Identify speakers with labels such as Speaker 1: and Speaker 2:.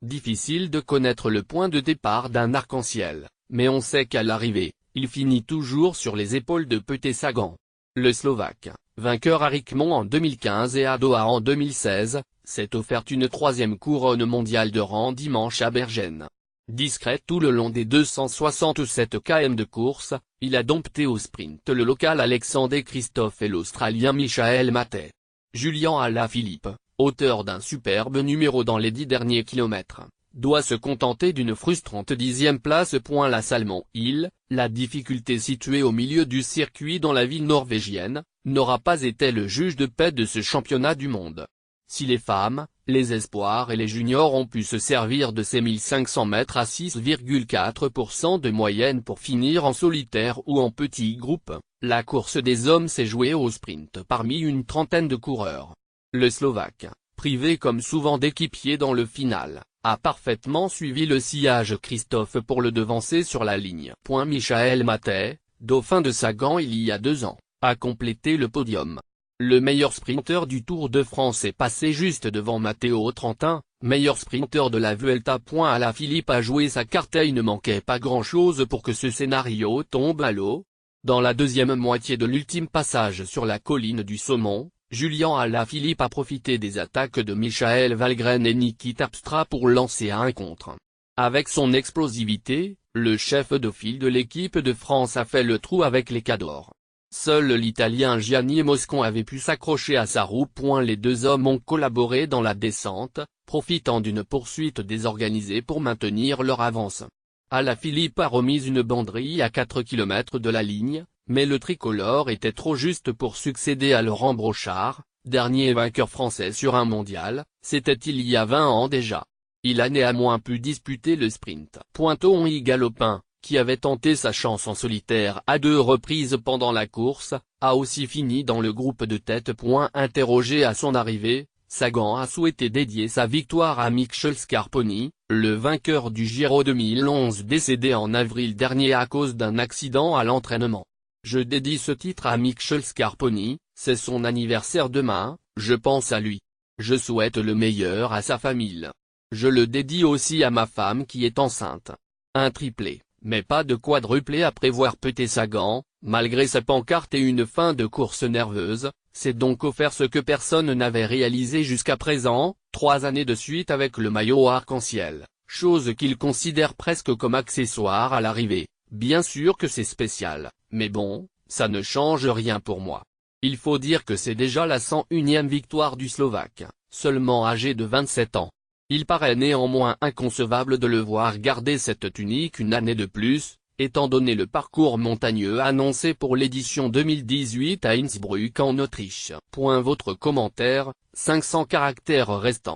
Speaker 1: Difficile de connaître le point de départ d'un arc-en-ciel, mais on sait qu'à l'arrivée, il finit toujours sur les épaules de Petr Sagan. Le Slovaque, vainqueur à Richmond en 2015 et à Doha en 2016, s'est offert une troisième couronne mondiale de rang dimanche à Bergen. Discret tout le long des 267 km de course, il a dompté au sprint le local Alexander Kristoff et l'Australien Michael Matej. Julian Alaphilippe, auteur d'un superbe numéro dans les 10 derniers kilomètres, doit se contenter d'une frustrante 10e place. La Salmon Hill, la difficulté située au milieu du circuit dans la ville norvégienne, n'aura pas été le juge de paix de ce championnat du monde. Si les femmes, les espoirs et les juniors ont pu se servir de ces 1500 mètres à 6,4% de moyenne pour finir en solitaire ou en petit groupe, la course des hommes s'est jouée au sprint parmi une trentaine de coureurs. Le Slovaque, privé comme souvent d'équipier dans le final, a parfaitement suivi le sillage Kristoff pour le devancer sur la ligne. Michael Matej, dauphin de Sagan il y a 2 ans, a complété le podium. Le meilleur sprinter du Tour de France est passé juste devant Matteo Trentin, meilleur sprinter de la Vuelta. Alaphilippe a joué sa carte et il ne manquait pas grand-chose pour que ce scénario tombe à l'eau. Dans la deuxième moitié de l'ultime passage sur la colline du Saumon, Julian Alaphilippe a profité des attaques de Michael Valgren et Niki Terpstra pour lancer un contre. Avec son explosivité, le chef de file de l'équipe de France a fait le trou avec les Cadors. Seul l'Italien Gianni Moscon avait pu s'accrocher à sa roue. Les deux hommes ont collaboré dans la descente, profitant d'une poursuite désorganisée pour maintenir leur avance. Alaphilippe a remis une banderille à 4 km de la ligne, mais le tricolore était trop juste pour succéder à Laurent Brochard, dernier vainqueur français sur un mondial, c'était il y a 20 ans déjà. Il a néanmoins pu disputer le sprint. Tony Galopin, qui avait tenté sa chance en solitaire à 2 reprises pendant la course, a aussi fini dans le groupe de tête. Interrogé à son arrivée, Sagan a souhaité dédier sa victoire à Michel Scarponi, le vainqueur du Giro 2011 décédé en avril dernier à cause d'un accident à l'entraînement. Je dédie ce titre à Michel Scarponi, c'est son anniversaire demain, je pense à lui. Je souhaite le meilleur à sa famille. Je le dédie aussi à ma femme qui est enceinte. Un triplé, mais pas de quadruplé à prévoir. Petr Sagan, malgré sa pancarte et une fin de course nerveuse, s'est donc offert ce que personne n'avait réalisé jusqu'à présent, 3 années de suite avec le maillot arc-en-ciel, chose qu'il considère presque comme accessoire à l'arrivée. Bien sûr que c'est spécial, mais bon, ça ne change rien pour moi. Il faut dire que c'est déjà la 101e victoire du Slovaque, seulement âgé de 27 ans. Il paraît néanmoins inconcevable de le voir garder cette tunique une année de plus, étant donné le parcours montagneux annoncé pour l'édition 2018 à Innsbruck en Autriche. Votre commentaire, 500 caractères restants.